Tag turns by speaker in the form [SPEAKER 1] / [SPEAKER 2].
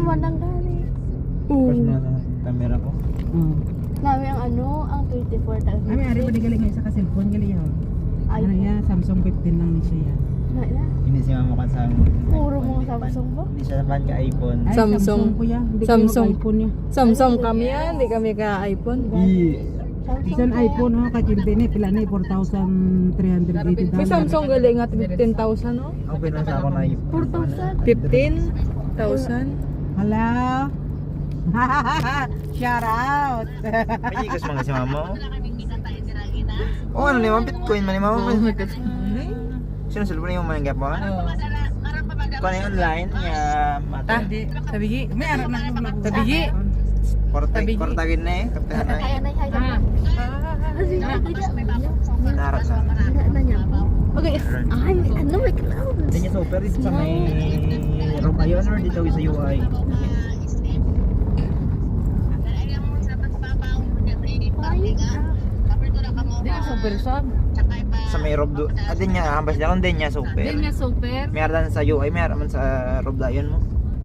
[SPEAKER 1] man lang gani.
[SPEAKER 2] Tapos na sa camera ko.
[SPEAKER 1] Nami ang ang 24,000.
[SPEAKER 3] Ami ari pa di galing sa cellphone gali yan. Ano yan, Samsung 15 lang ni siya yan.
[SPEAKER 1] Na.
[SPEAKER 2] Hindi siya mamukan sa
[SPEAKER 1] Puro mga Samsung ba?
[SPEAKER 2] Hindi siya naman ka iPhone.
[SPEAKER 3] Ay,
[SPEAKER 4] Samsung.
[SPEAKER 3] ko yan. Hindi
[SPEAKER 4] Samsung.
[SPEAKER 3] ko iPhone niya.
[SPEAKER 4] Samsung kami yan, hindi kami ka iPhone.
[SPEAKER 3] Isang iPhone ha, kachilti ni pila ni 4,380
[SPEAKER 4] May Samsung gali nga 15,000 no?
[SPEAKER 2] Ang pinasa ako na iPhone.
[SPEAKER 4] 15,000.
[SPEAKER 3] Hello. Shout out.
[SPEAKER 2] May ikas mga si mama. Oh, ano ni mama? Bitcoin man ni mama. Sino sa lupa na yung mga gapon? Kung ano yung online, mata.
[SPEAKER 4] Tabigi.
[SPEAKER 3] May arap na yung lagu.
[SPEAKER 4] Tabigi.
[SPEAKER 2] Kortagin na eh. Kaptahan na eh.
[SPEAKER 1] Ay.
[SPEAKER 2] Narat na.
[SPEAKER 1] Na niya. Okay. Ay, may cloud.
[SPEAKER 2] Hindi niya super dito sa may room ayon or dito sa UI.
[SPEAKER 4] Di ka super sab.
[SPEAKER 2] Sa may room doon. Din niya, hambas niya kung din niya super.
[SPEAKER 4] Di nga super.
[SPEAKER 2] Meron sa UI, meron man sa room ayon mo.